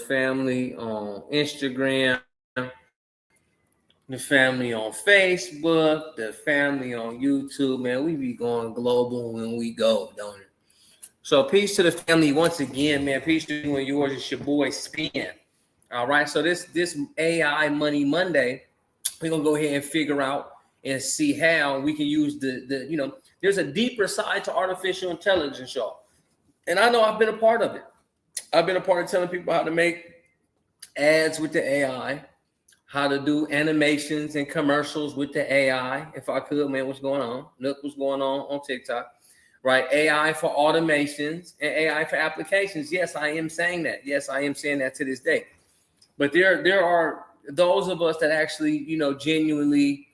family on Instagram, the family on Facebook, the family on YouTube. Man, we be going global when we go, don't it? So peace to the family once again, man. Peace to you and yours. It's your boy Spin. All right. So this AI Money Monday, we're gonna go ahead and figure out and see how we can use the there's a deeper side to artificial intelligence, y'all. And I know I've been a part of it. I've been a part of telling people how to make ads with the AI, how to do animations and commercials with the AI. If I could, man, what's going on? Look what's going on TikTok, right? AI for automations and AI for applications. Yes, I am saying that. Yes, I am saying that to this day. But there are those of us that actually, genuinely,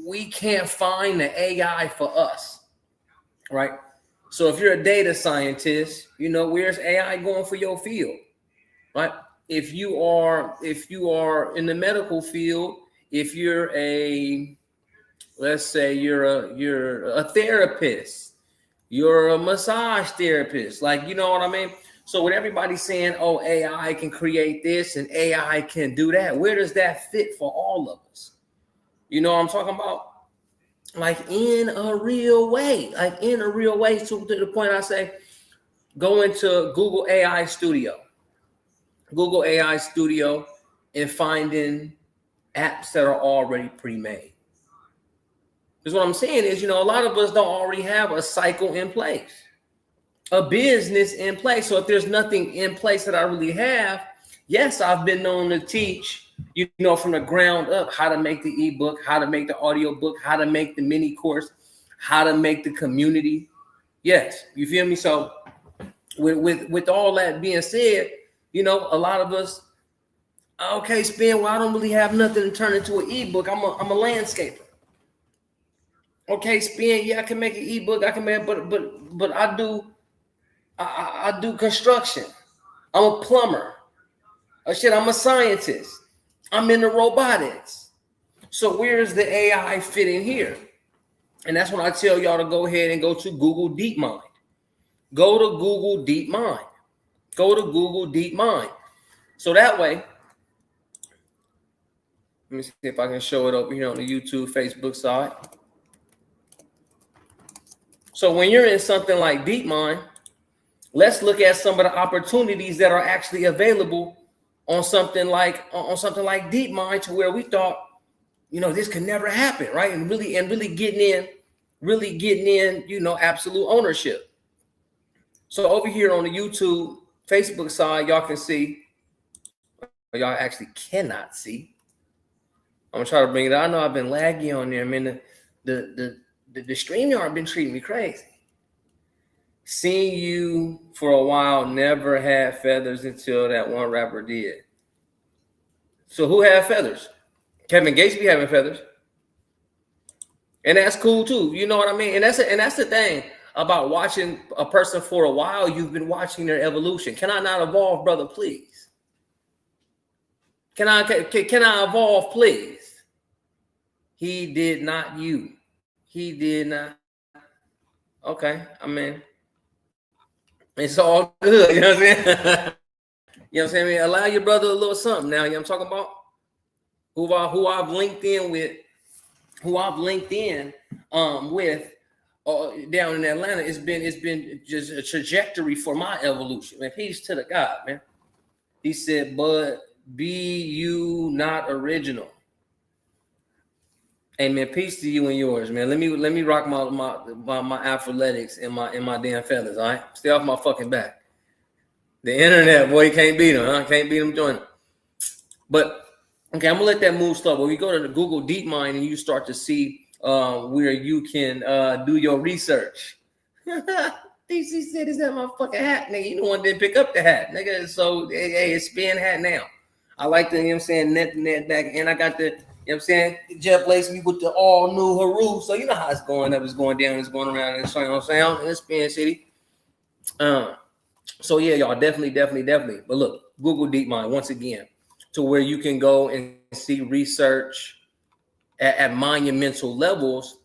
we can't find the AI for us, right? So if you're a data scientist, where's AI going for your field, right? If you are in the medical field, if you're let's say you're a therapist, you're a massage therapist, like, you know what I mean? So with everybody saying, oh, AI can create this and AI can do that, where does that fit for all of us? You know what I'm talking about? Like in a real way, to the point I say, go into Google AI Studio and finding apps that are already pre-made. Because what I'm saying is, a lot of us don't already have a cycle in place, a business in place. So if there's nothing in place that I really have, yes, I've been known to teach, from the ground up, how to make the ebook, how to make the audio book, how to make the mini course, how to make the community. Yes, you feel me? So with all that being said, a lot of us, okay, Spin, well, I don't really have nothing to turn into an ebook. I'm a landscaper. Okay, Spin, yeah, I can make an ebook. I can make, but I do construction. I'm a plumber. Oh shit, I'm a scientist. I'm into robotics. So where's the AI fit in here? And that's when I tell y'all to go ahead and go to Google DeepMind. Go to Google DeepMind. So that way, let me see if I can show it over here on the YouTube, Facebook side. So when you're in something like DeepMind, let's look at some of the opportunities that are actually available on something like DeepMind, to where we thought, this could never happen, right? And really getting in, absolute ownership. So over here on the YouTube, Facebook side, y'all can see, or y'all actually cannot see. I'm gonna try to bring it out. I know I've been laggy on there, man. The StreamYard been treating me crazy. Seeing you for a while never had feathers until that one rapper did. So who had feathers? Kevin Gates be having feathers. And that's cool too. You know what I mean? And that's the thing about watching a person for a while. You've been watching their evolution. Can I not evolve, brother, please? Can I evolve, please? He did not, you. He did not. Okay, I mean, it's all good. You know what I'm saying? You know what I'm saying? I mean, allow your brother a little something now. You know what I'm talking about? Who I've linked in with down in Atlanta. It's been just a trajectory for my evolution. Man, peace to the God, man. He said, "But be you not original." Hey man, peace to you and yours, man. Let me rock my athletics and my damn feathers. All right, stay off my fucking back. The internet, boy, you can't beat them. Huh? Can't beat them joining. But okay, I'm gonna let that move slow. But we go to the Google DeepMind and you start to see where you can do your research. DC said, "Is that my fucking hat, nigga? You the one didn't pick up the hat, nigga." So hey, it's Spin hat now. I like the, net back, and I got the. You know what I'm saying? Jeff laced me with the all new Haru. So you know how it's going up, it's going down, it's going around, and so you know what I'm saying? In Spin City. So yeah, y'all definitely. But look, Google DeepMind once again, to where you can go and see research at monumental levels,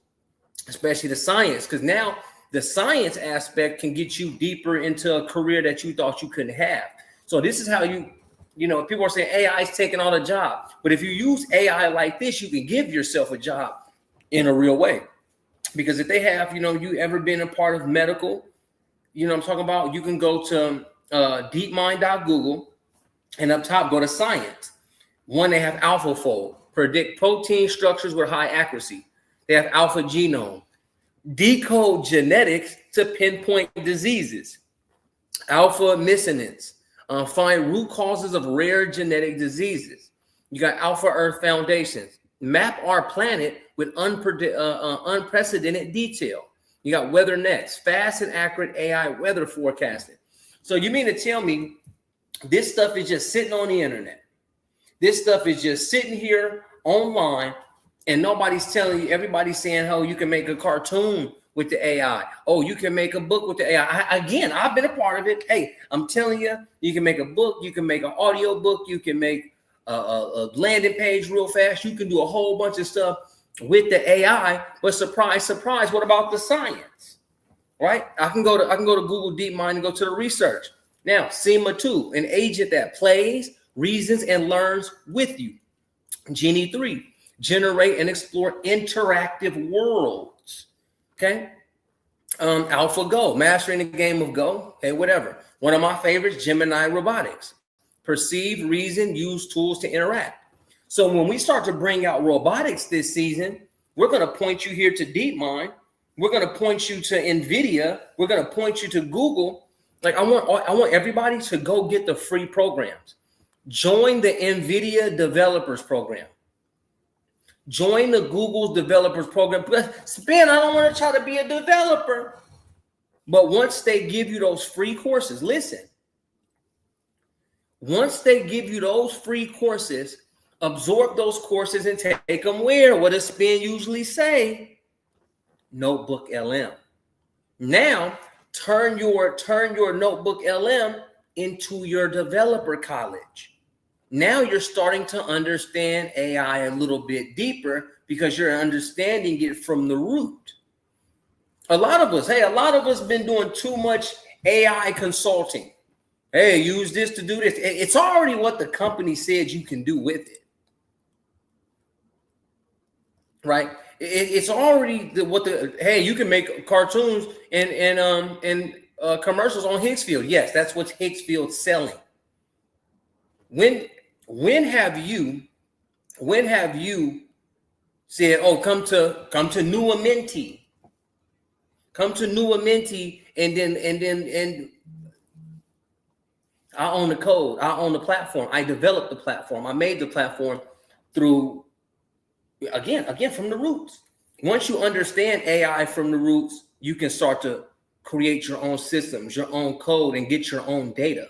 especially the science. Because now The science aspect can get you deeper into a career that you thought you couldn't have. So this is how people are saying AI is taking all the job. But if you use AI like this, you can give yourself a job in a real way. Because if they have, you ever been a part of medical, I'm talking about, you can go to deepmind.google, and up top, go to science. One, they have AlphaFold, predict protein structures with high accuracy. They have Alpha Genome, decode genetics to pinpoint diseases. Alpha Missenance, find root causes of rare genetic diseases. You got Alpha Earth Foundations, map our planet with unprecedented detail. You got WeatherNext, fast and accurate AI weather forecasting. So you mean to tell me this stuff is just sitting on the internet? This stuff is just sitting here online, and nobody's telling you, everybody's saying, oh, you can make a cartoon with the AI. Oh, you can make a book with the AI. Again, I've been a part of it. Hey, I'm telling you, you can make a book, you can make an audio book, you can make a landing page real fast. You can do a whole bunch of stuff with the AI, but surprise, surprise, what about the science? Right? I can go to Google DeepMind and go to the research. Now, SEMA 2, an agent that plays, reasons, and learns with you. Genie 3, generate and explore interactive worlds. Okay. AlphaGo, mastering the game of Go. Hey, whatever. One of my favorites, Gemini Robotics. Perceive, reason, use tools to interact. So when we start to bring out robotics this season, we're going to point you here to DeepMind. We're going to point you to NVIDIA. We're going to point you to Google. Like I want everybody to go get the free programs. Join the NVIDIA Developers Program. Join the Google Developers Program. Ben, I don't want to try to be a developer. But once they give you those free courses, listen. Once they give you those free courses, absorb those courses and take them where? What does Spin usually say? Notebook LM. Now, turn your Notebook LM into your developer college. Now you're starting to understand AI a little bit deeper because you're understanding it from the root. A lot of us been doing too much AI consulting. Hey, use this to do this. It's already what the company said you can do with it. Right? It's already hey, you can make cartoons and commercials on Higgsfield. Yes, that's what Higgsfield's selling. When have you said, oh, come to New Amenti? Come to New Amenti, and I own the code. I own the platform. I developed the platform. I made the platform through, again, from the roots. Once you understand AI from the roots, you can start to create your own systems, your own code, and get your own data.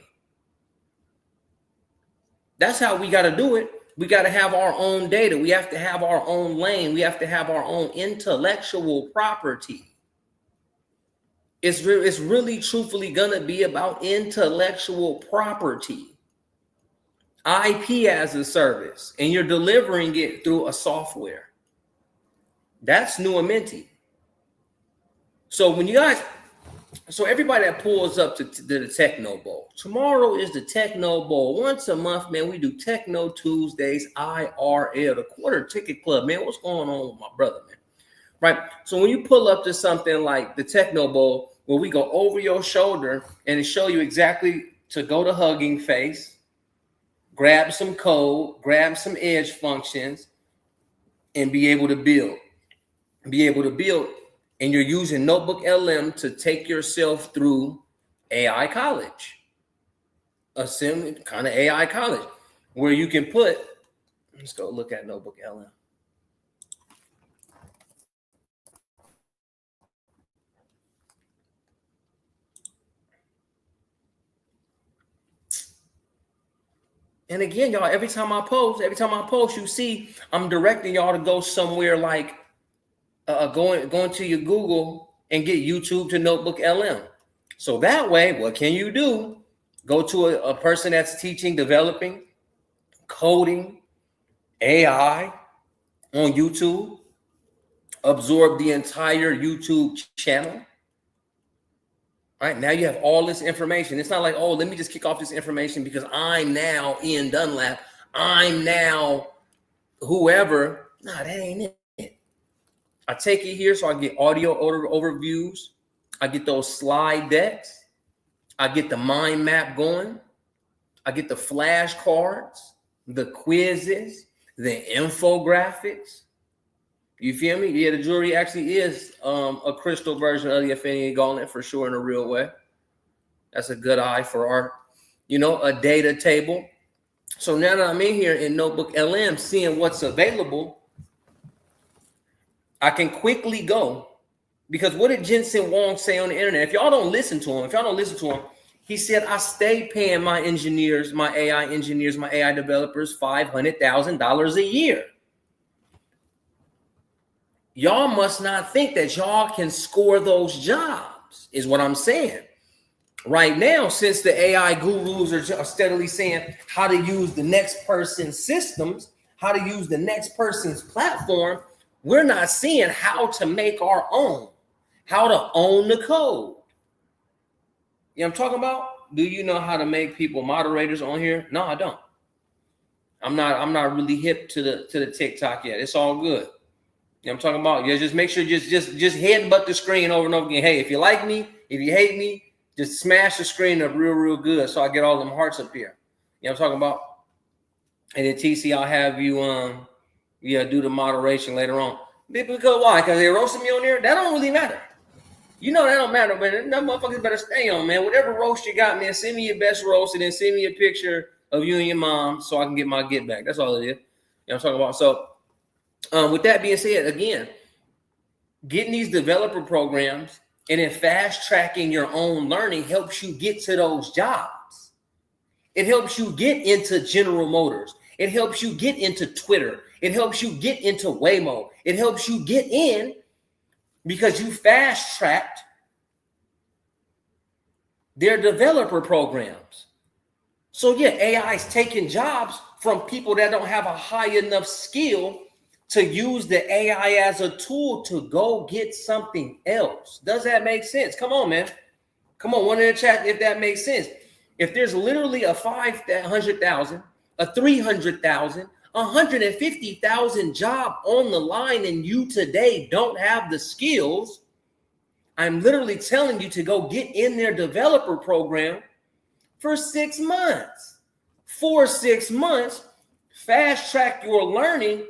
That's how we got to do it. We got to have our own data. We have to have our own lane. We have to have our own intellectual property. It's really truthfully going to be about intellectual property. IP as a service, and you're delivering it through a software. That's New Amenti. So everybody that pulls up to the Techno Bowl, tomorrow is the Techno Bowl. Once a month, man, we do Techno Tuesdays, IRL, the Quarter Ticket Club. Man, what's going on with my brother, man? Right? So when you pull up to something like the Techno Bowl, where we go over your shoulder and show you exactly to go to Hugging Face, grab some code, grab some edge functions, and be able to build. And you're using Notebook LM to take yourself through AI college, a sim kind of AI college, where you can put, let's go look at Notebook LM. And again, y'all, every time I post, you see I'm directing y'all to go somewhere like going to your Google and get YouTube to Notebook LM. So that way, what can you do? Go to a person that's teaching, developing, coding, AI on YouTube. Absorb the entire YouTube channel. Right now you have all this information. It's not like, oh, let me just kick off this information because I'm now Ian Dunlap. I'm now whoever. No, that ain't it. I take it here so I get audio overviews. I get those slide decks. I get the mind map going. I get the flashcards, the quizzes, the infographics. You feel me? Yeah, the jewelry actually is a crystal version of the Affinity Gauntlet for sure in a real way. That's a good eye for art. You know, a data table. So now that I'm in here in Notebook LM seeing what's available, I can quickly go. Because what did Jensen Huang say on the internet? If y'all don't listen to him, he said, I stay paying my engineers, my AI developers, $500,000 a year. Y'all must not think that y'all can score those jobs, is what I'm saying. Right now, since the AI gurus are steadily saying how to use the next person's systems, how to use the next person's platform, we're not seeing how to make our own, how to own the code. You know what I'm talking about? Do you know how to make people moderators on here? No, I don't. I'm not really hip to the TikTok yet. It's all good. You know what I'm talking about? Yeah, just make sure just headbutt the screen over and over again. Hey, if you like me, if you hate me, just smash the screen up real good so I get all them hearts up here. You know what I'm talking about? And then TC, I'll have you do the moderation later on. Because why? Because they roasted me on there? That don't really matter. You know that don't matter, but that motherfuckers better stay on, man. Whatever roast you got, man, send me your best roast and then send me a picture of you and your mom so I can get my get back. That's all it is. You know what I'm talking about? So with that being said, again, getting these developer programs and then fast tracking your own learning helps you get to those jobs. It helps you get into General Motors. It helps you get into Twitter. It helps you get into Waymo. It helps you get in because you fast tracked their developer programs. So yeah, AI is taking jobs from people that don't have a high enough skill to use the AI as a tool to go get something else. Does that make sense? Come on, man. Come on, one in the chat if that makes sense. If there's literally a 500,000, a 300,000, 150,000 job on the line and you today don't have the skills, I'm literally telling you to go get in their developer program for 6 months. For 6 months, fast track your learning.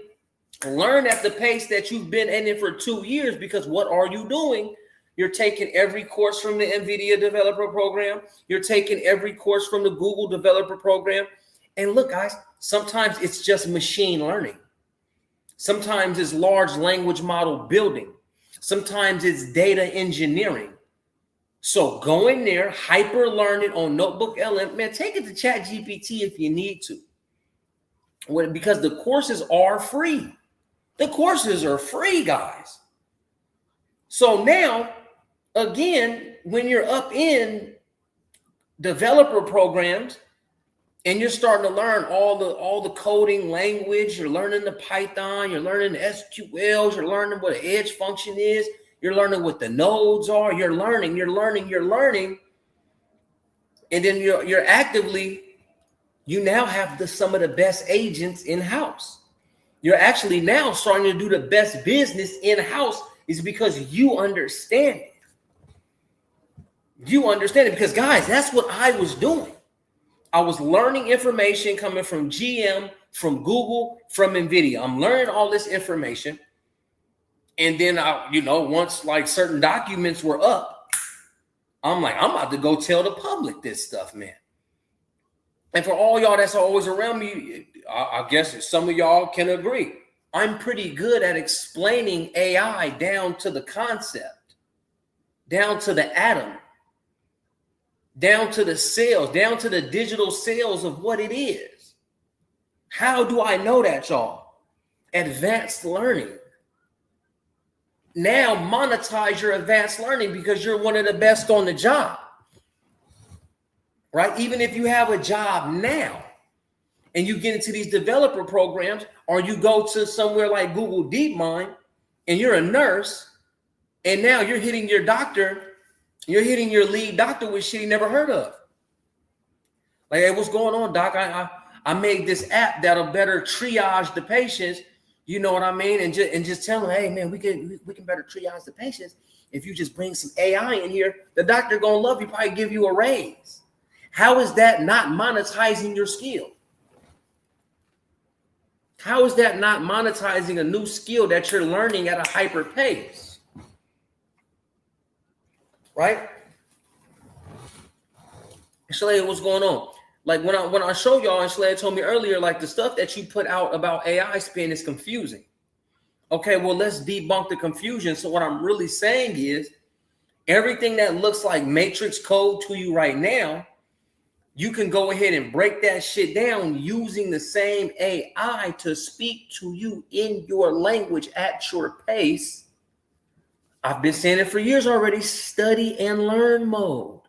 Learn at the pace that you've been in it for 2 years, because what are you doing? You're taking every course from the NVIDIA developer program. You're taking every course from the Google developer program. And look, guys, sometimes it's just machine learning. Sometimes it's large language model building. Sometimes it's data engineering. So go in there, hyper learn it on Notebook LM. Man, take it to ChatGPT if you need to. Because the courses are free. The courses are free, guys. So now, again, when you're up in developer programs and you're starting to learn all the coding language, you're learning the Python, you're learning the SQLs, you're learning what an edge function is, you're learning what the nodes are, you're learning. And then you're actively, you now have some of the best agents in-house. You're actually now starting to do the best business in-house is because you understand it. You understand it because, guys, that's what I was doing. I was learning information coming from GM, from Google, from NVIDIA. I'm learning all this information. And then, once like certain documents were up, I'm like, I'm about to go tell the public this stuff, man. And for all y'all that's always around me, I guess some of y'all can agree. I'm pretty good at explaining AI down to the concept, down to the atom, down to the cells, down to the digital cells of what it is. How do I know that, y'all? Advanced learning. Now monetize your advanced learning because you're one of the best on the job. Right? Even if you have a job now and you get into these developer programs, or you go to somewhere like Google DeepMind and you're a nurse and now you're hitting your doctor You're hitting your lead doctor with shit he never heard of. Like, hey, what's going on, doc? I made this app that'll better triage the patients. You know what I mean? And just tell them, hey man, we can better triage the patients if you just bring some AI in here. The doctor gonna love you, probably give you a raise. How is that not monetizing your skill? How is that not monetizing a new skill that you're learning at a hyper pace? Right? Shalea, what's going on? Like when I show y'all, and Shalea told me earlier, like the stuff that you put out about AI spin is confusing. Okay, well, let's debunk the confusion. So what I'm really saying is everything that looks like matrix code to you right now, you can go ahead and break that shit down using the same AI to speak to you in your language at your pace. I've been saying it for years already, study and learn mode.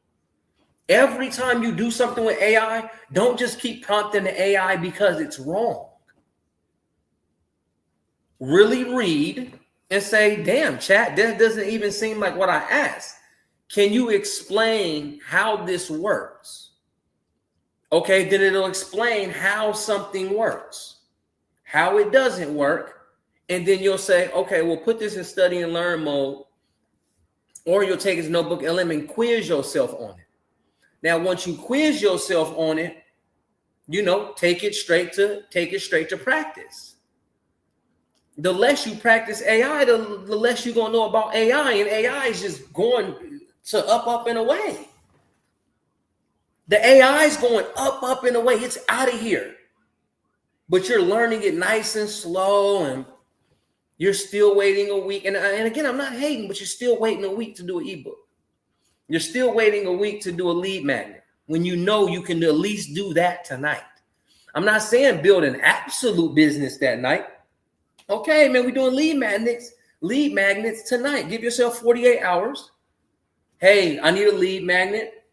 Every time you do something with AI, don't just keep prompting the AI because it's wrong. Really read and say, damn, chat, that doesn't even seem like what I asked. Can you explain how this works? Okay, then it'll explain how something works, how it doesn't work. And then you'll say, okay, we'll put this in study and learn mode. Or you'll take his notebook LM and quiz yourself on it. Now, once you quiz yourself on it, you know, take it straight to practice. The less you practice AI, the less you're gonna know about AI, and AI is just going to up and away. The AI is going up and away. It's out of here. But you're learning it nice and slow, and you're still waiting a week. And again, I'm not hating, but you're still waiting a week to do an ebook. You're still waiting a week to do a lead magnet when you know you can at least do that tonight. I'm not saying build an absolute business that night. Okay, man, we're doing lead magnets tonight. Give yourself 48 hours. Hey, I need a lead magnet.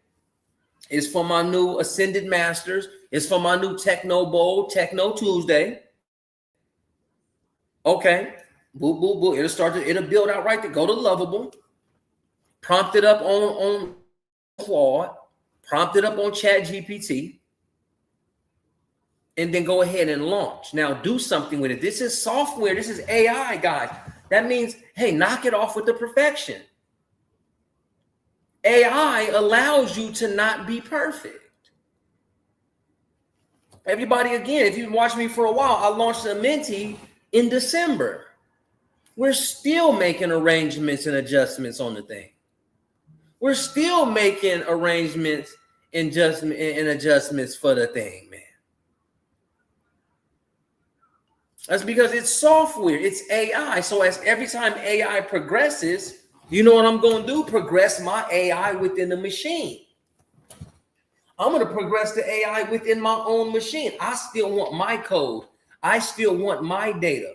It's for my new Ascended Masters. It's for my new Techno Bowl, Techno Tuesday. Okay, boo, boo, boo. It'll build out right there. Go to Lovable. Prompt it up on Claude, prompt it up on ChatGPT, and then go ahead and launch. Now do something with it. This is software. This is AI, guys. That means, hey, knock it off with the perfection. AI allows you to not be perfect. Everybody, again, if you've watched me for a while, I launched a Menti in December. We're still making arrangements and adjustments on the thing. We're still making arrangements and adjustments for the thing, man. That's because it's software, it's AI. So as every time AI progresses, you know what I'm going to do? Progress my AI within the machine. I'm going to progress the AI within my own machine. I still want my code. I still want my data.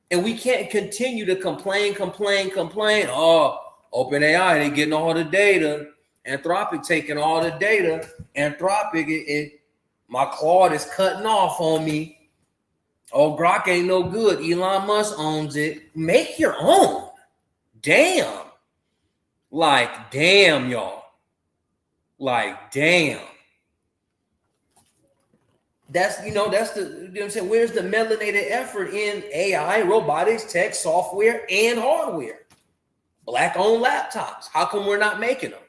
And we can't continue to complain. Oh, OpenAI, they getting all the data. Anthropic taking all the data. Anthropic, my Claude is cutting off on me. Oh, Grok ain't no good. Elon Musk owns it. Make your own. Damn. Like, damn, y'all. Like, damn. That's, you know what I'm saying? Where's the melanated effort in AI, robotics, tech, software, and hardware? Black-owned laptops. How come we're not making them?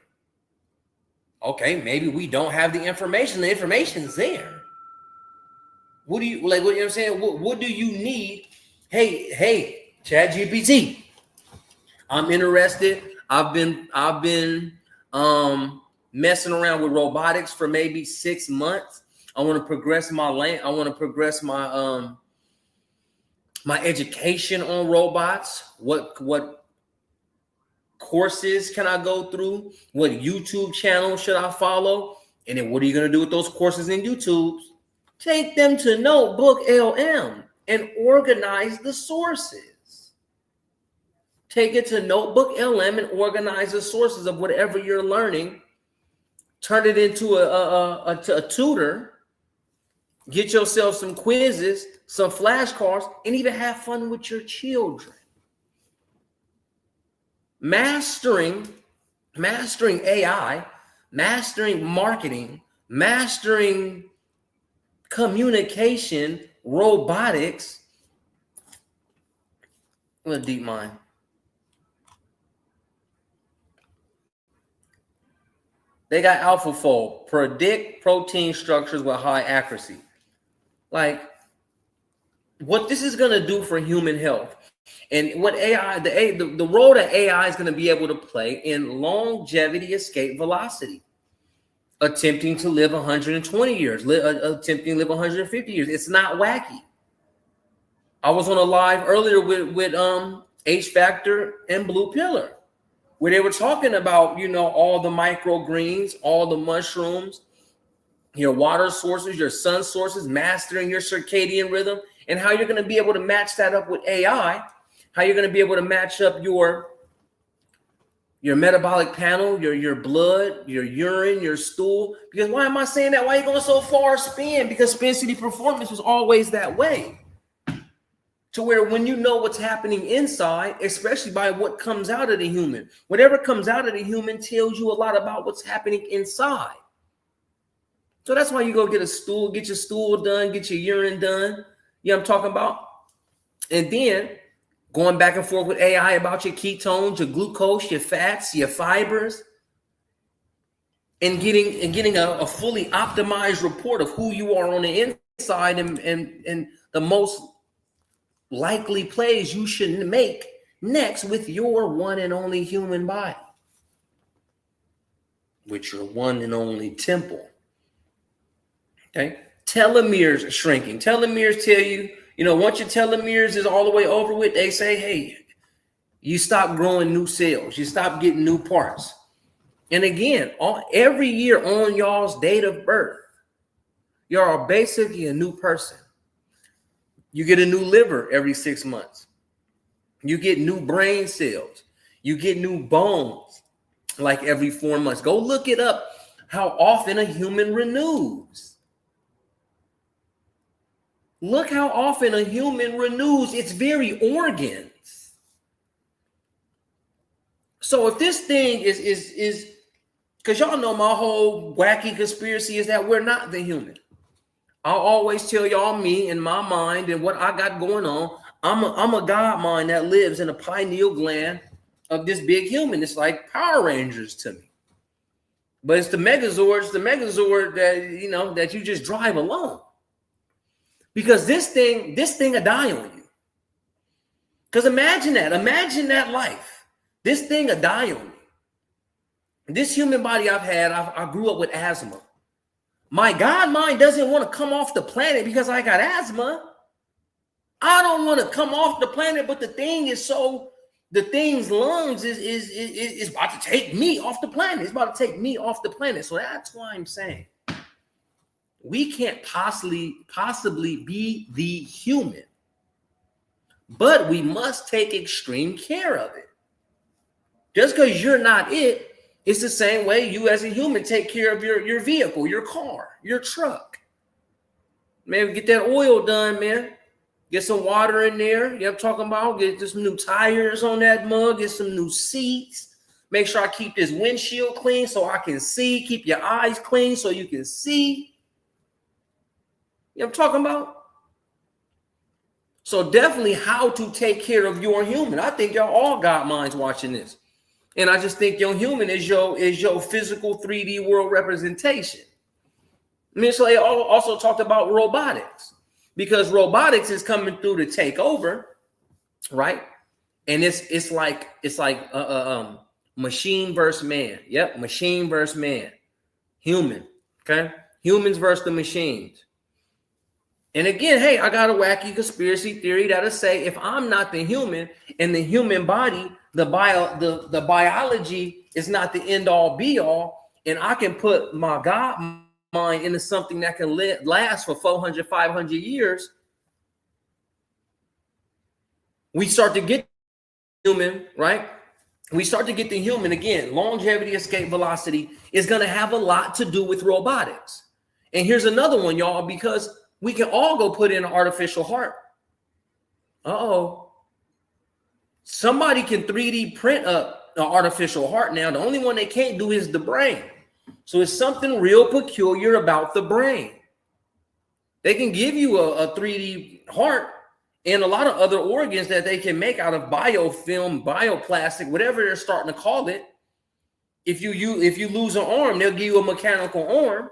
Okay, maybe we don't have the information. The information's there. What do you like? What you know what I'm saying? What do you need? Hey, ChatGPT. I'm interested. I've been messing around with robotics for maybe 6 months. I want to progress my lane. I want to progress my my education on robots. What courses can I go through? What YouTube channel should I follow? And then what are you going to do with those courses and YouTubes? Take them to Notebook LM and organize the sources. Take it to Notebook LM and organize the sources of whatever you're learning. Turn it into a tutor. Get yourself some quizzes, some flashcards, and even have fun with your children. Mastering mastering AI, mastering marketing, mastering communication, robotics. What a deep mind. They got AlphaFold, predict protein structures with high accuracy. Like, what this is going to do for human health, and what AI, the role that AI is going to be able to play in longevity, escape velocity, attempting to live 120 years, attempting to live 150 years. It's not wacky. I was on a live earlier with H Factor and Blue Pillar, where they were talking about, you know, all the microgreens, all the mushrooms, your water sources, your sun sources, mastering your circadian rhythm, and how you're going to be able to match that up with AI, how you're going to be able to match up your metabolic panel, your blood, your urine, your stool. Because why am I saying that? Why are you going so far, Spin? Because Spin City Performance was always that way. To where when you know what's happening inside, especially by what comes out of the human, whatever comes out of the human tells you a lot about what's happening inside. So that's why you go get a stool, get your stool done, get your urine done. You know what I'm talking about? And then going back and forth with AI about your ketones, your glucose, your fats, your fibers, and getting a fully optimized report of who you are on the inside and the most likely plays you should make next with your one and only human body, with your one and only temple. Okay, telomeres are shrinking. Telomeres tell you, you know, once your telomeres is all the way over with, they say, hey, you stop growing new cells, you stop getting new parts. And again, every year on y'all's date of birth, y'all are basically a new person. You get a new liver every 6 months. You get new brain cells. You get new bones like every 4 months. Go look it up, how often a human renews. Look how often a human renews its very organs. So if this thing is because y'all know my whole wacky conspiracy is that we're not the human. I'll always tell y'all me and my mind and what I got going on. I'm a God mind that lives in a pineal gland of this big human. It's like Power Rangers to me. But it's the Megazord that, you know, that you just drive alone. Because this thing will die on you. Because imagine that life. This thing will die on me. This human body I've had, I grew up with asthma. My God mind doesn't want to come off the planet because I got asthma. I don't want to come off the planet, but the thing's lungs is about to take me off the planet. It's about to take me off the planet. So that's why I'm saying we can't possibly be the human, but we must take extreme care of it. Just because you're not it, it's the same way you as a human take care of your vehicle, your car, your truck. Man, get that oil done, man. Get some water in there. You know what I'm talking about? Get some new tires on that mug. Get some new seats. Make sure I keep this windshield clean so I can see. Keep your eyes clean so you can see. You know what I'm talking about? So definitely how to take care of your human. I think y'all all got minds watching this. And I just think your human is your physical 3D world representation. Ms. Slay also talked about robotics, because robotics is coming through to take over, right? And it's like machine versus man. Yep, machine versus man. Human, okay? Humans versus the machines. And again, hey, I got a wacky conspiracy theory that'll say if I'm not the human and the human body, the biology is not the end all be all, and I can put my God mind into something that can last for 400, 500 years, we start to get human, right? We start to get the human again. Longevity, escape velocity is going to have a lot to do with robotics. And here's another one, y'all, because we can all go put in an artificial heart. Uh-oh. Somebody can 3D print up an artificial heart now. The only one they can't do is the brain. So it's something real peculiar about the brain. They can give you a 3D heart and a lot of other organs that they can make out of biofilm, bioplastic, whatever they're starting to call it. If you lose an arm, they'll give you a mechanical arm.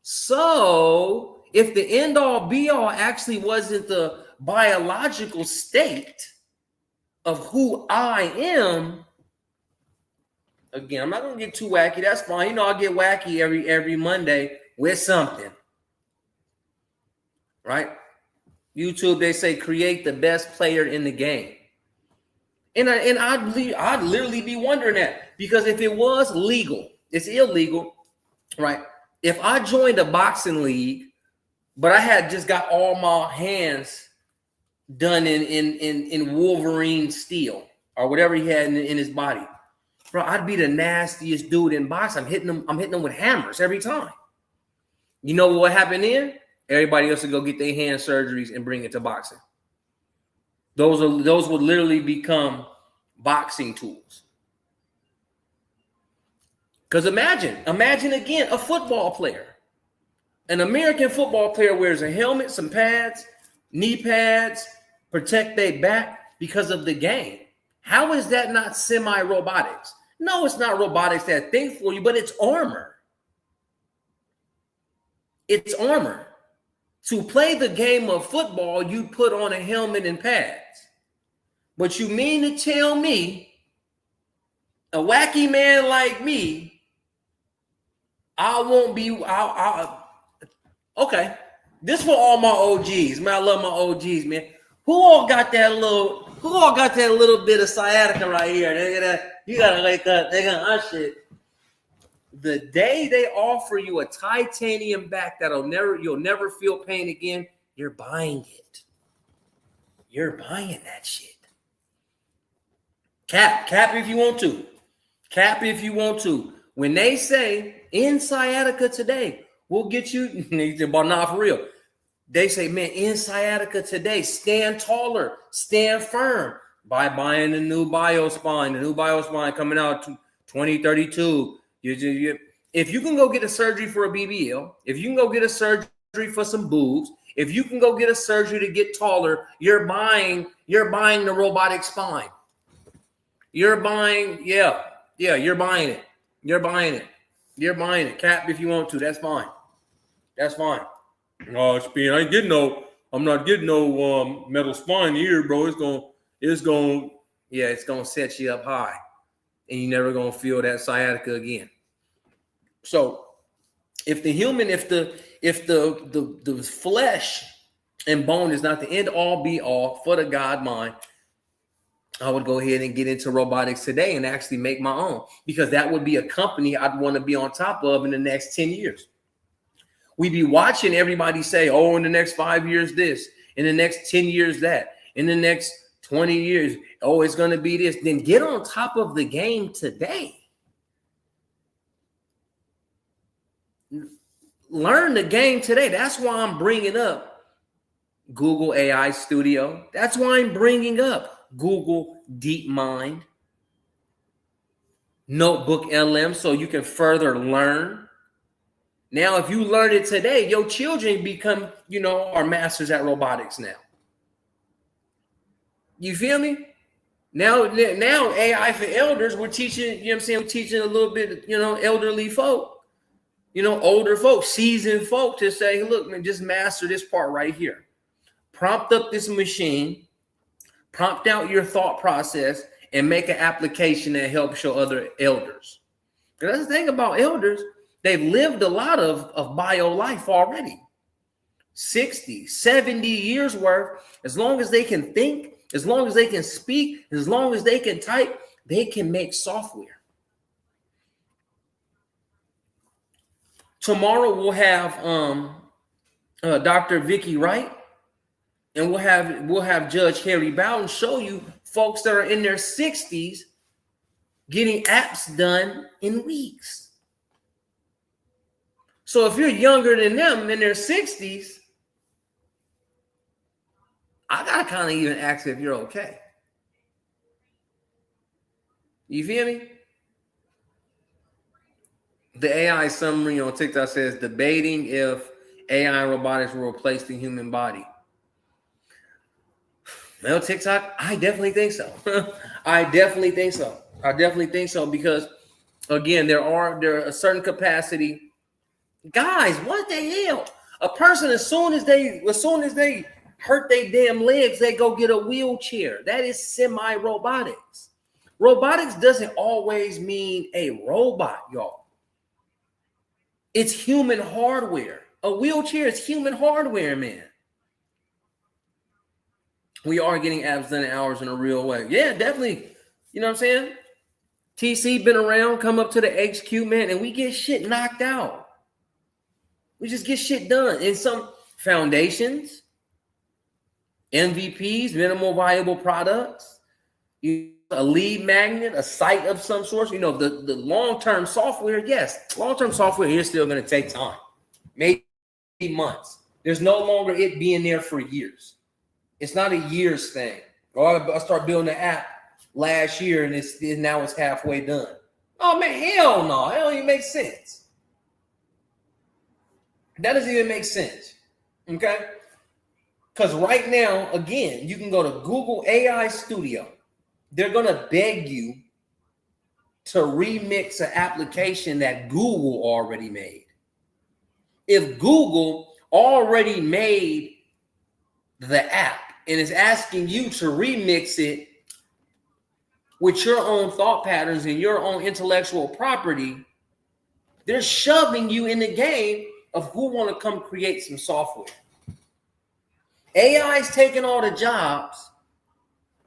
So if the end all be all actually wasn't the biological state of who I am, again, I'm not gonna get too wacky. That's fine. You know, I'll get wacky every Monday with something. Right? YouTube, they say create the best player in the game. And I'd literally be wondering that, because if it was legal, it's illegal, right? If I joined a boxing league, but I had just got all my hands done in Wolverine steel or whatever he had in his body, bro, I'd be the nastiest dude in boxing. I'm hitting them with hammers every time. You know what happened then? Everybody else would go get their hand surgeries and bring it to boxing. Those would literally become boxing tools. Because imagine again, a football player. An American football player wears a helmet, some pads, knee pads, protect their back because of the game. How is that not semi-robotics? No, it's not robotics that think for you, but it's armor. It's armor. To play the game of football, you put on a helmet and pads. But you mean to tell me, a wacky man like me, I won't be, okay. This for all my OGs, man. I love my OGs, man. Who all got that little bit of sciatica right here? You gotta wake up. They got shit. The day they offer you a titanium back you'll never feel pain again, you're buying it. You're buying that shit. Cap if you want to. Cap if you want to. When they say in sciatica today, we'll get you, but not for real. They say, man, in sciatica today, stand taller, stand firm by buying the new BioSpine. The new BioSpine coming out 2032. If you can go get a surgery for a BBL, if you can go get a surgery for some boobs, if you can go get a surgery to get taller, you're buying the robotic spine. You're buying, you're buying it. You're buying it. You're buying it. Cap if you want to. That's fine. That's fine. Oh, I'm not getting no metal spine here, bro. It's gonna set you up high, and you're never gonna feel that sciatica again. So, if the flesh and bone is not the end all be all for the God mind, I would go ahead and get into robotics today and actually make my own, because that would be a company I'd want to be on top of in the next 10 years. We'd be watching everybody say, oh, in the next 5 years, this, in the next 10 years, that, in the next 20 years, oh, it's going to be this. Then get on top of the game today. Learn the game today. That's why I'm bringing up Google AI Studio. That's why I'm bringing up Google DeepMind, Notebook LM, so you can further learn. Now, if you learn it today, your children become, are masters at robotics now. You feel me? Now AI for elders, we're teaching, we're teaching a little bit, elderly folk, older folks, seasoned folk to say, look, man, just master this part right here. Prompt up this machine, prompt out your thought process, and make an application that helps your other elders. Because that's the thing about elders, they've lived a lot of bio life already. 60, 70 years worth. As long as they can think, as long as they can speak, as long as they can type, they can make software. Tomorrow we'll have Dr. Vicky Wright, and we'll have Judge Harry Bowden show you folks that are in their 60s getting apps done in weeks. So if you're younger than them in their 60s, I gotta kind of even ask if you're okay. You feel me? The AI summary on TikTok says debating if AI and robotics will replace the human body. Well, TikTok, I definitely think so. I definitely think so because again, there are a certain capacity. Guys, what the hell? A person as soon as they hurt their damn legs, they go get a wheelchair. That is semi-robotics. Robotics doesn't always mean a robot, y'all. It's human hardware. A wheelchair is human hardware, man. We are getting abs done in hours in a real way. Yeah, definitely. You know what I'm saying? TC been around, come up to the HQ, man, and we get shit knocked out. We just get shit done. In some foundations, MVPs, minimal viable products, a lead magnet, a site of some sort. You know, the long-term software, yes, long-term software is still going to take time, maybe months. There's no longer it being there for years. It's not a year's thing. I start building the app last year and now it's halfway done. Oh man, hell no. That don't even make sense. That doesn't even make sense. Okay? Because right now, again, you can go to Google AI Studio. They're going to beg you to remix an application that Google already made. If Google already made the app and is asking you to remix it with your own thought patterns and your own intellectual property, they're shoving you in the game of who want to come create some software. AI is taking all the jobs,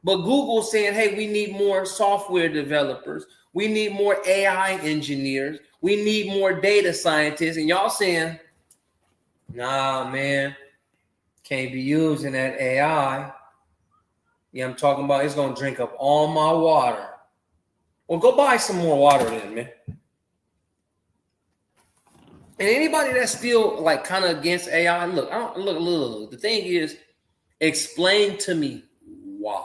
but Google's saying, hey, we need more software developers. We need more AI engineers. We need more data scientists. And y'all saying, nah, man, can't be using that AI. Yeah, I'm talking about it's going to drink up all my water. Well, go buy some more water then, man. And anybody that's still like kind of against AI, look. The thing is, explain to me why.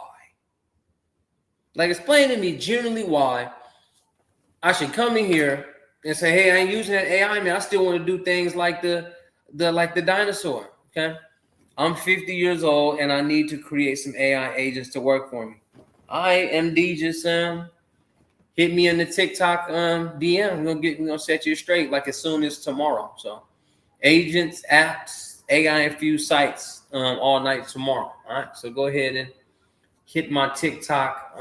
Like, explain to me generally why I should come in here and say, hey, I ain't using that AI, man. I still want to do things like the dinosaur. Okay. I'm 50 years old and I need to create some AI agents to work for me. I am just hit me in the TikTok DM. We're gonna set you straight like as soon as tomorrow. So agents, apps, AI infused sites all night tomorrow. All right. So go ahead and hit my TikTok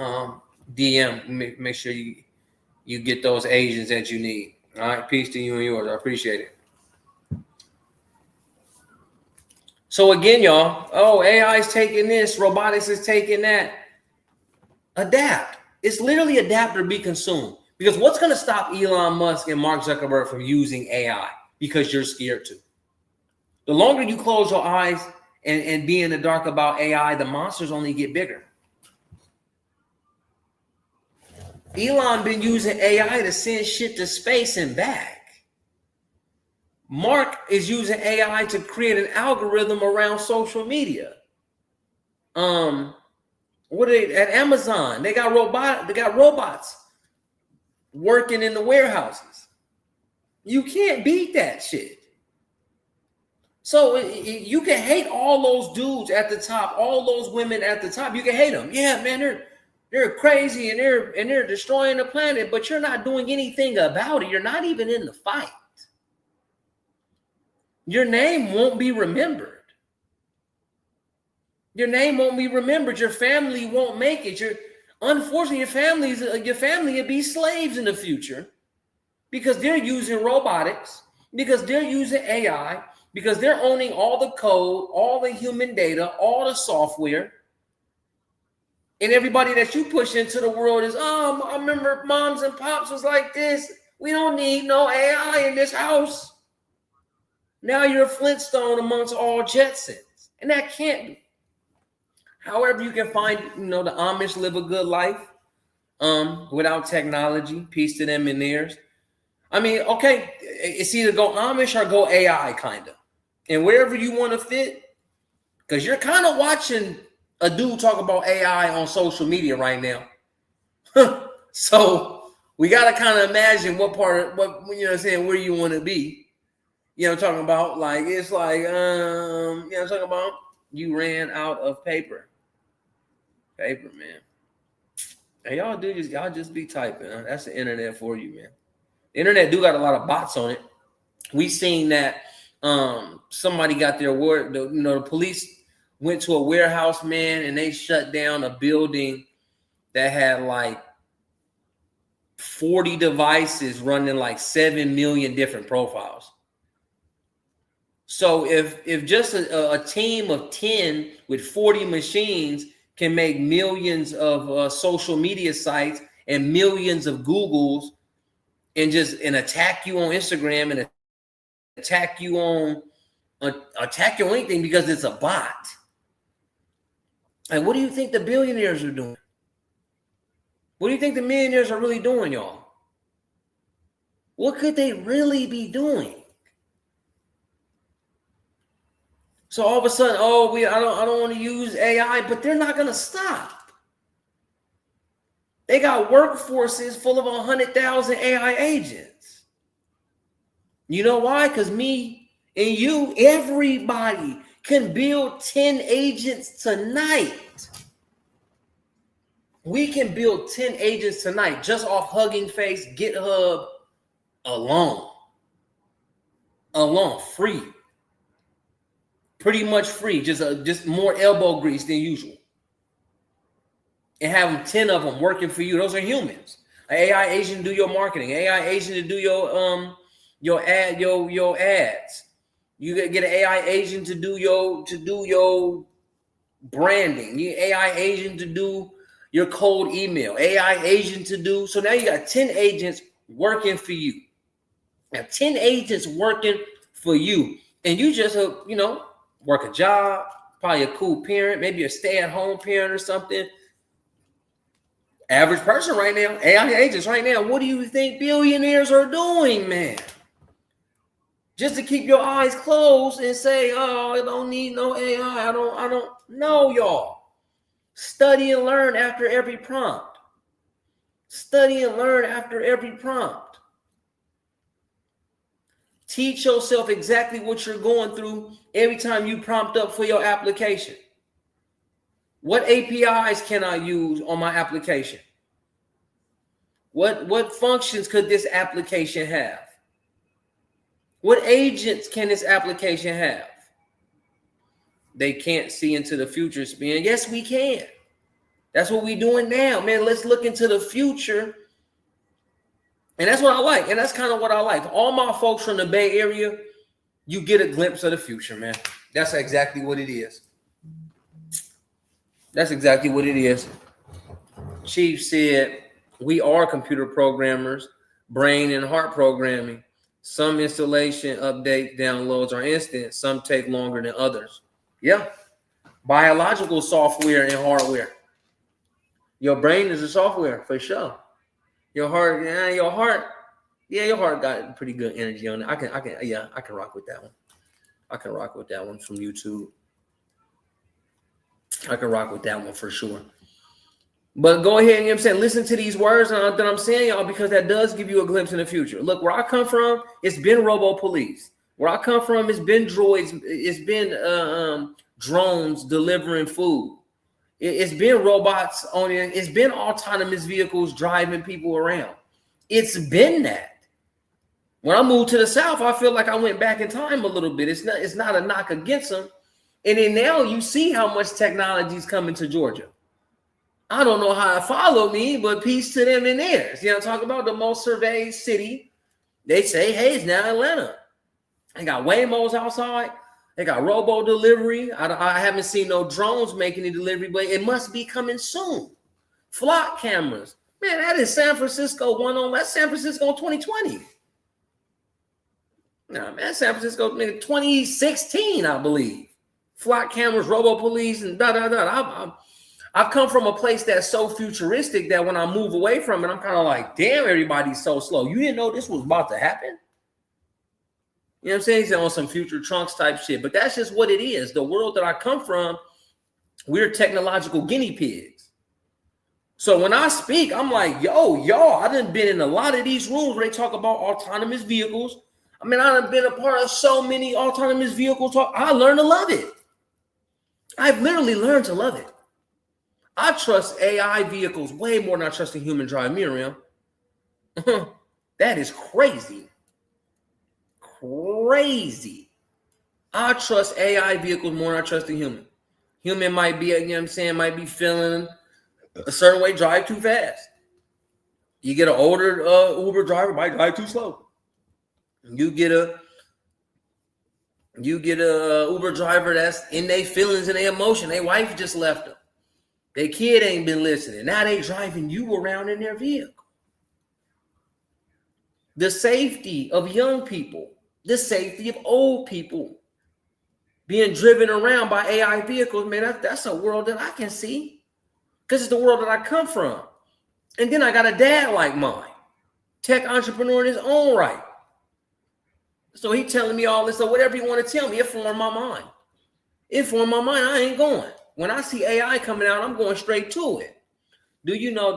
DM. Make sure you get those agents that you need. All right. Peace to you and yours. I appreciate it. So again, y'all, AI is taking this, robotics is taking that. Adapt. It's literally adapt or be consumed. Because what's going to stop Elon Musk and Mark Zuckerberg from using AI? Because you're scared to. The longer you close your eyes and be in the dark about AI, the monsters only get bigger. Elon been using AI to send shit to space and back. Mark is using AI to create an algorithm around social media. What are they at Amazon? They got robots working in the warehouses. You can't beat that shit. So you can hate all those dudes at the top, all those women at the top. You can hate them. Yeah, man, they're crazy and they're destroying the planet, but you're not doing anything about it. You're not even in the fight. Your name won't be remembered. Your name won't be remembered. Your family won't make it. Unfortunately, your family will be slaves in the future because they're using robotics, because they're using AI, because they're owning all the code, all the human data, all the software. And everybody that you push into the world is, oh, I remember moms and pops was like this. We don't need no AI in this house. Now you're a Flintstone amongst all Jetsons. And that can't be. However, you can find, the Amish live a good life without technology. Peace to them and theirs. I mean, okay, it's either go Amish or go AI, kind of. And wherever you want to fit, because you're kind of watching a dude talk about AI on social media right now. So we got to kind of imagine what part of what, you know what I'm saying, where you want to be. You know what I'm talking about? Like, it's like, you know what I'm talking about? You ran out of paper. Paper, man. And y'all just be typing. Huh? That's the internet for you, man. The internet do got a lot of bots on it. We seen that somebody got their word, the police went to a warehouse, man, and they shut down a building that had like 40 devices running like 7 million different profiles. So if just a team of 10 with 40 machines can make millions of social media sites and millions of Googles and attack you on Instagram and attack you on anything because it's a bot. And what do you think the billionaires are doing? What do you think the millionaires are really doing, y'all? What could they really be doing? So all of a sudden, I don't want to use AI, but they're not gonna stop. They got workforces full of 100,000 AI agents. You know why? Because me and you, everybody can build 10 agents tonight. We can build 10 agents tonight just off Hugging Face, GitHub alone. Free. Pretty much free, just more elbow grease than usual. And have 10 of them working for you. Those are humans. An AI agent to do your marketing, AI agent to do your ads. You get an AI agent to do your branding. You AI agent to do your cold email. AI agent to do. So now you got 10 agents working for you. Now 10 agents working for you, and you just work a job, probably a cool parent, maybe a stay-at-home parent or something. Average person right now, AI agents right now, what do you think billionaires are doing, man? Just to keep your eyes closed and say, I don't need no AI. I don't know, y'all. Study and learn after every prompt. Study and learn after every prompt. Teach yourself exactly what you're going through every time you prompt up for your application. What APIs can I use on my application? What functions could this application have? What agents can this application have? They can't see into the future, Spin. Yes, we can. That's what we're doing now, man. Let's look into the future. And that's what I like. And that's kind of what I like. All my folks from the Bay Area, you get a glimpse of the future, man. That's exactly what it is. That's exactly what it is. Chief said, we are computer programmers, brain and heart programming. Some installation, update, downloads are instant. Some take longer than others. Yeah. Biological software and hardware. Your brain is a software for sure. Your heart got pretty good energy on it. I can rock with that one. I can rock with that one from YouTube. I can rock with that one for sure. But go ahead and, you know what I'm saying, listen to these words that I'm saying, y'all, because that does give you a glimpse in the future. Look, where I come from, it's been robo police. Where I come from, it's been droids. It's been drones delivering food. It's been robots on it. It's been autonomous vehicles driving people around. It's been that. When I moved to the South, I feel like I went back in time a little bit. It's not a knock against them. And then now you see how much technology is coming to Georgia. I don't know how it followed me, but peace to them and theirs. You know, talk about the most surveyed city. They say, hey, it's now Atlanta. They got Waymos outside. They got robo delivery. I haven't seen no drones making the delivery, but it must be coming soon. Flock cameras. Man, that is San Francisco that's San Francisco 2020. No, man, San Francisco 2016, I believe. Flock cameras, robo police, and I've come from a place that's so futuristic that when I move away from it, I'm kind of like, damn, everybody's so slow. You didn't know this was about to happen? You know what I'm saying? He's on some future trunks type shit. But that's just what it is. The world that I come from, we're technological guinea pigs. So when I speak, I'm like, yo, y'all, I done been in a lot of these rooms where they talk about autonomous vehicles. I mean, I done been a part of so many autonomous vehicle talk. I learned to love it. I've literally learned to love it. I trust AI vehicles way more than I trust a human drive. Miriam. That is crazy. Crazy. I trust AI vehicles more than I trust a human. Human might be, you know what I'm saying, might be feeling a certain way, drive too fast. You get an older Uber driver, might drive too slow. You get a Uber driver that's in their feelings and their emotion. Their wife just left them. Their kid ain't been listening. Now they driving you around in their vehicle. The safety of young people, the safety of old people being driven around by AI vehicles, man, that's a world that I can see because it's the world that I come from. And then I got a dad like mine, tech entrepreneur in his own right. So he telling me all this, so whatever you want to tell me, it formed my mind. It formed my mind, I ain't going. When I see AI coming out, I'm going straight to it. Do you know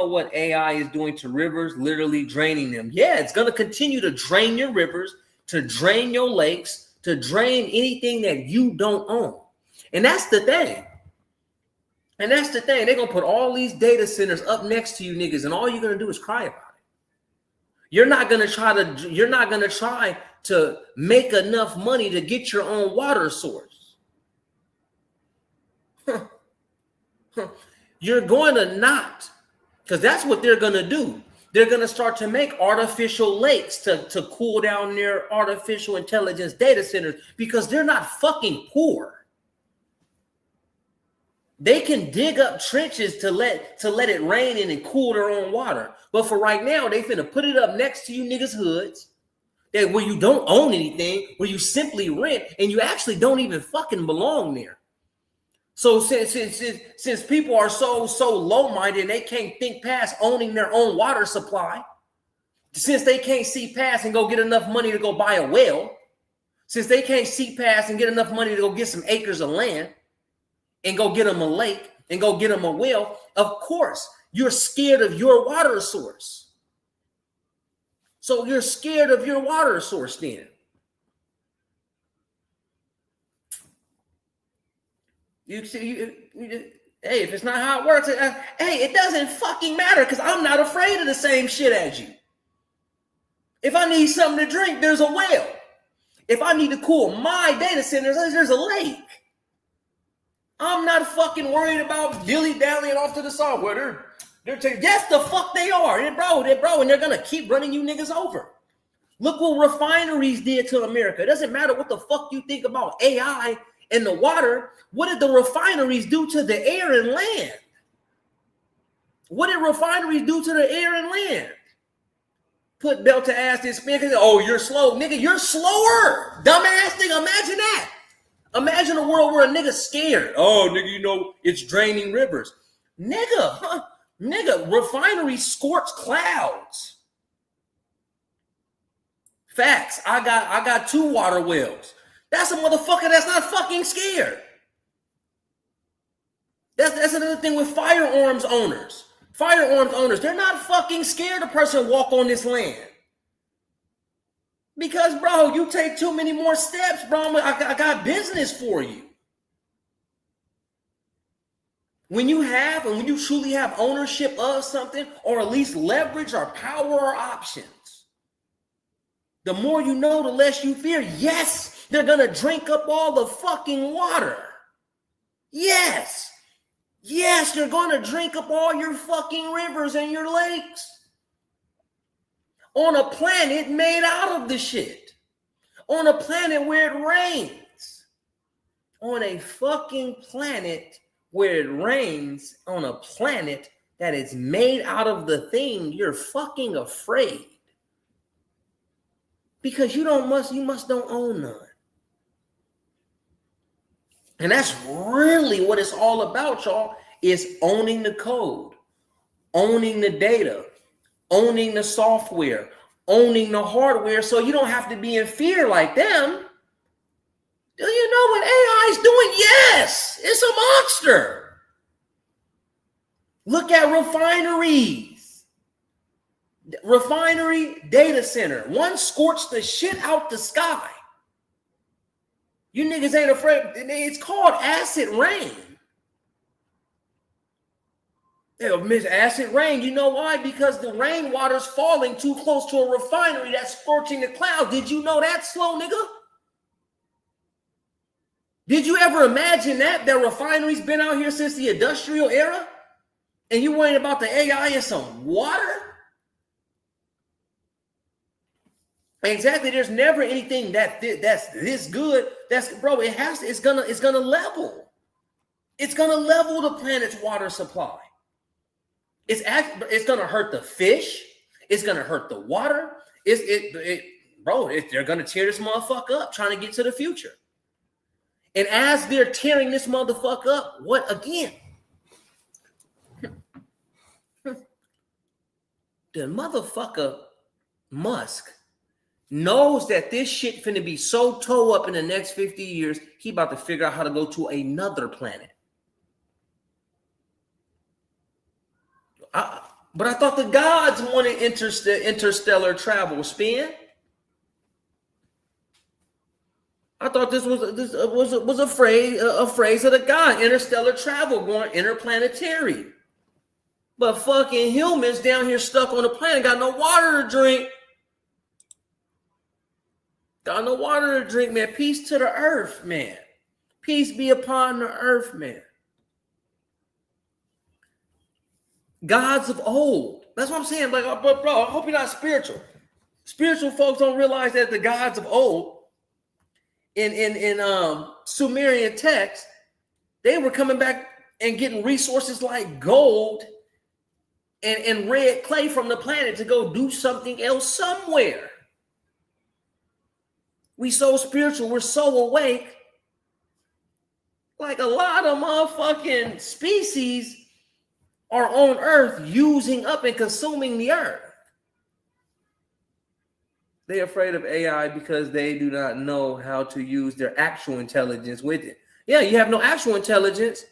what AI is doing to rivers? Literally draining them. Yeah, it's going to continue to drain your rivers, to drain your lakes, to drain anything that you don't own. And that's the thing. They're going to put all these data centers up next to you niggas, and all you're going to do is cry about it. You're not going to try to make enough money to get your own water source. You're going to not, because that's what they're going to do. They're going to start to make artificial lakes to cool down their artificial intelligence data centers because they're not fucking poor. They can dig up trenches to let it rain in and cool their own water. But for right now, they finna put it up next to you niggas' hoods, that where you don't own anything, where you simply rent, and you actually don't even fucking belong there. So since people are so low-minded and they can't think past owning their own water supply, since they can't see past and go get enough money to go buy a well, since they can't see past and get enough money to go get some acres of land and go get them a lake and go get them a well, of course, you're scared of your water source. So you're scared of your water source then. You see, hey, if it's not how it works, hey, it doesn't fucking matter because I'm not afraid of the same shit as you. If I need something to drink, there's a well. If I need to cool my data centers, there's a lake. I'm not fucking worried about dilly-dallying off to the side where they're taking. Yes, the fuck they are, and bro, and they're gonna keep running you niggas over. Look what refineries did to America. It doesn't matter what the fuck you think about AI and the water. What did the refineries do to the air and land? What did refineries do to the air and land? Put belt to ass and spin. Oh, you're slow, nigga. You're slower, dumbass nigga. Imagine that. Imagine a world where a nigga's scared. Oh, nigga, you know it's draining rivers. Nigga, refineries scorch clouds. Facts. I got 2 water wells. That's a motherfucker that's not fucking scared. That's another thing with firearms owners. Firearms owners, they're not fucking scared a person walk on this land. Because, bro, you take too many more steps, bro. I got business for you. When you truly have ownership of something, or at least leverage or power or options, the more you know, the less you fear. Yes, they're going to drink up all the fucking water. Yes, they're going to drink up all your fucking rivers and your lakes. On a planet made out of the shit. On a planet where it rains. On a fucking planet where it rains. On a planet that is made out of the thing you're fucking afraid. Because you must don't own none. And that's really what it's all about, y'all, is owning the code, owning the data, owning the software, owning the hardware, so you don't have to be in fear like them. Do you know what AI is doing? Yes, it's a monster. Look at refineries. Refinery data center. One scorched the shit out the sky. You niggas ain't afraid. It's called acid rain. It'll miss acid rain. You know why? Because the rainwater's falling too close to a refinery that's scorching the clouds. Did you know that, slow nigga? Did you ever imagine that refinery's been out here since the industrial era? And you worrying about the AI and some water? Exactly. There's never anything that's this good. Bro, it's gonna level. It's gonna level the planet's water supply. It's gonna hurt the fish. It's gonna hurt the water. They're gonna tear this motherfucker up trying to get to the future. And as they're tearing this motherfucker up, what again? The motherfucker Musk knows that this shit finna be so toe up in the next 50 years, he about to figure out how to go to another planet. But I thought the gods wanted interstellar travel, Spin. I thought this was a phrase of the god, interstellar travel, going interplanetary. But fucking humans down here stuck on the planet got no water to drink. Got no water to drink, man. Peace to the earth, man. Peace be upon the earth, man. Gods of old. That's what I'm saying. Like, but bro, I hope you're not spiritual. Spiritual folks don't realize that the gods of old in Sumerian text, they were coming back and getting resources like gold and red clay from the planet to go do something else somewhere. We so spiritual, we're so awake. Like a lot of motherfucking species are on Earth using up and consuming the Earth. They're afraid of AI because they do not know how to use their actual intelligence with it. Yeah, you have no actual intelligence.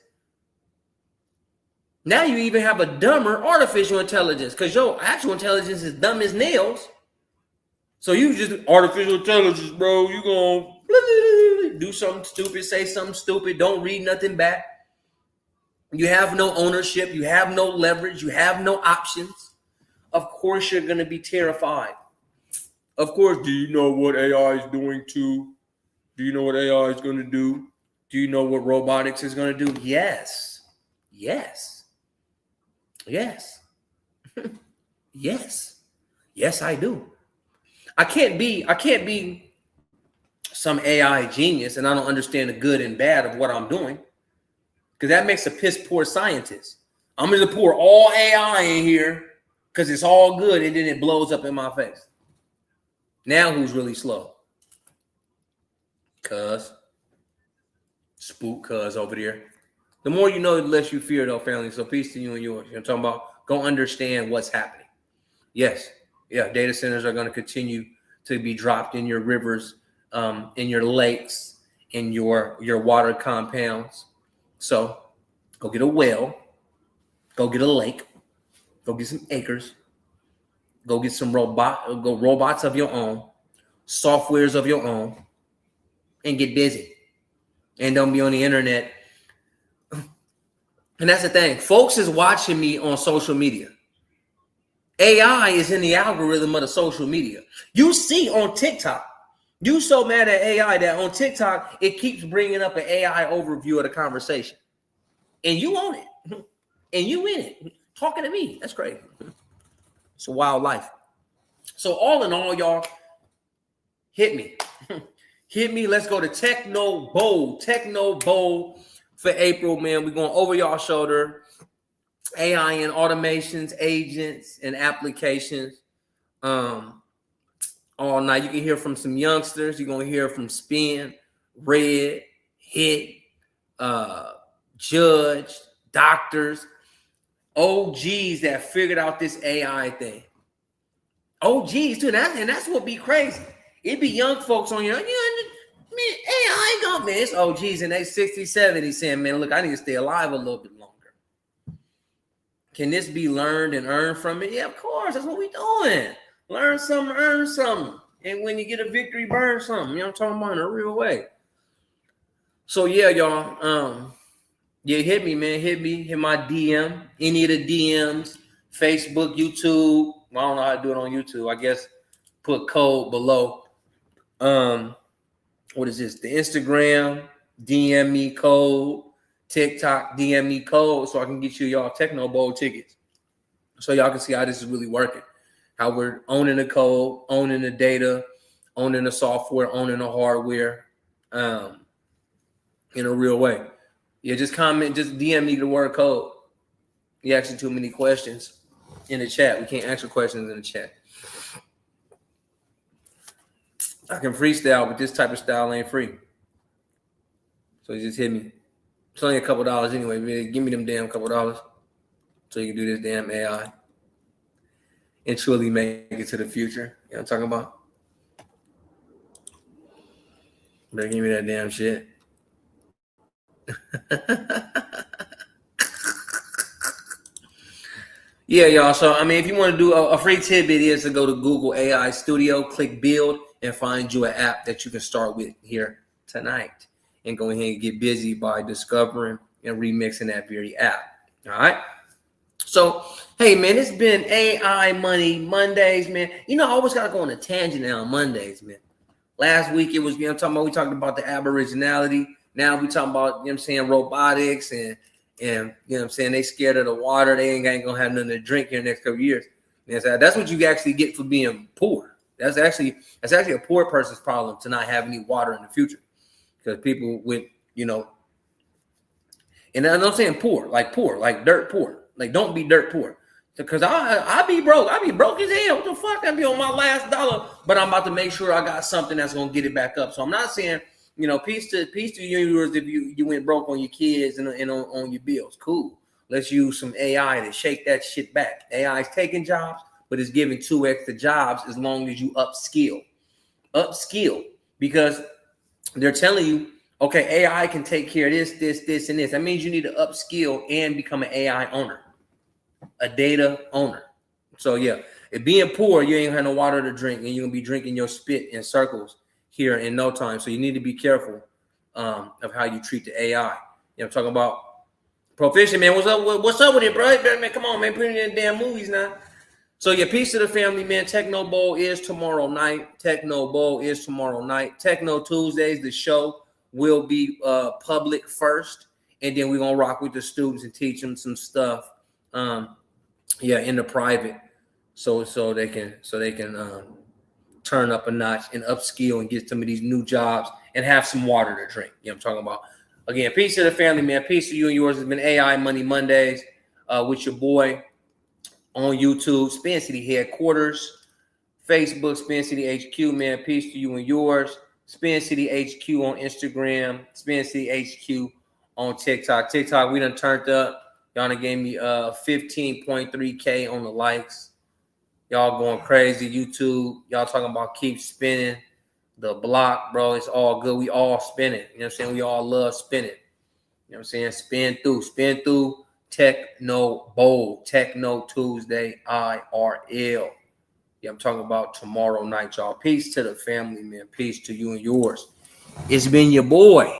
Now you even have a dumber artificial intelligence because your actual intelligence is dumb as nails. So you just artificial intelligence, bro. You gonna do something stupid, say something stupid, don't read nothing back. You have no ownership. You have no leverage. You have no options. Of course, you're going to be terrified. Of course, do you know what AI is doing to? Do you know what AI is going to do? Do you know what robotics is going to do? Yes. Yes. Yes. Yes. Yes, I do. I can't be some AI genius and I don't understand the good and bad of what I'm doing. Because that makes a piss poor scientist. I'm going to pour all AI in here because it's all good and then it blows up in my face. Now who's really slow? Cuz. Spook cuz over there. The more you know, the less you fear, though, family. So peace to you and yours. You know what I'm talking about? Go understand what's happening. Yes. Yeah, data centers are going to continue to be dropped in your rivers, in your lakes, in your water compounds. So go get a well, go get a lake, go get some acres, go get some robots of your own, softwares of your own, and get busy. And don't be on the internet. And that's the thing. Folks is watching me on social media. AI is in the algorithm of the social media. You see on TikTok, you so mad at AI that on TikTok, it keeps bringing up an AI overview of the conversation. And you own it. And you in it. Talking to me. That's crazy. It's a wild life. So all in all, y'all, hit me. Hit me. Let's go to Techno Bowl. Techno Bowl for April, man. We're going over y'all shoulder. AI and automations, agents, and applications. All night. You can hear from some youngsters. You're going to hear from Spin, Red, Hit, Judge, doctors, OGs that figured out this AI thing. OGs too, and that's what be crazy. It be young folks on here, man, AI go, man, it's OGs and they 60, 70 saying, man, look, I need to stay alive a little bit longer. Can this be learned and earned from it? Yeah, of course. That's what we doing. Learn something, earn something. And when you get a victory, burn something. You know what I'm talking about, in a real way. So yeah, y'all. Yeah, hit me, man. Hit me. Hit my DM. Any of the DMs. Facebook, YouTube. I don't know how to do it on YouTube. I guess put code below. What is this? The Instagram, DM me code. TikTok, DM me code so I can get you y'all Techno Bowl tickets. So y'all can see how this is really working. How we're owning the code, owning the data, owning the software, owning the hardware, in a real way. Yeah, just comment, just DM me the word code. You're asking too many questions in the chat. We can't answer questions in the chat. I can freestyle, but this type of style ain't free. So you just hit me. It's only a couple dollars anyway. Man. Give me them damn couple dollars so you can do this damn AI and truly make it to the future. You know what I'm talking about? Better give me that damn shit. Yeah, y'all. So, I mean, if you want to do a free tidbit is to go to Google AI Studio, click build, and find you an app that you can start with here tonight. And go ahead and get busy by discovering and remixing that very app. All right. So, hey, man, it's been AI Money Mondays, man. You know, I always got to go on a tangent now on Mondays, man. Last week, it was, we talked about the aboriginality. Now we talking about, robotics and they scared of the water. They ain't going to have nothing to drink in the next couple of years. And that's what you actually get for being poor. That's actually a poor person's problem to not have any water in the future. Because people with, and I'm not saying poor, like dirt poor. Like, don't be dirt poor. Because I be broke. I be broke as hell. What the fuck? I be on my last dollar. But I'm about to make sure I got something that's going to get it back up. So I'm not saying, peace to you if you went broke on your kids and on your bills. Cool. Let's use some AI to shake that shit back. AI is taking jobs, but it's giving 2 extra jobs as long as you upskill. Because they're telling you, okay, AI can take care of this, and this. That means you need to upskill and become an AI owner, a data owner. So yeah, if being poor, you ain't have no water to drink, and you're gonna be drinking your spit in circles here in no time. So you need to be careful of how you treat the AI. I'm talking about Proficient, man. What's up with it, bro? Man, come on, man. Put it in the damn movies now. So yeah, peace to the family, man. Techno Bowl is tomorrow night. Techno Tuesdays, the show will be public first, and then we're gonna rock with the students and teach them some stuff. In the private, so they can turn up a notch and upskill and get some of these new jobs and have some water to drink. I'm talking about. Again, peace to the family, man. Peace to you and yours. It's been AI Money Mondays with your boy on YouTube, Spin City Headquarters, Facebook, Spin City HQ, man. Peace to you and yours. Spin City HQ on Instagram, Spin City HQ on TikTok. TikTok, we done turned up. Y'all done gave me 15.3K on the likes. Y'all going crazy. YouTube, y'all talking about keep spinning. The block, bro, it's all good. We all spinning. You know what I'm saying? We all love spinning. You know what I'm saying? Spin through. Techno Bowl, Techno Tuesday, IRL. Yeah, I'm talking about tomorrow night, y'all. Peace to the family, man. Peace to you and yours. It's been your boy.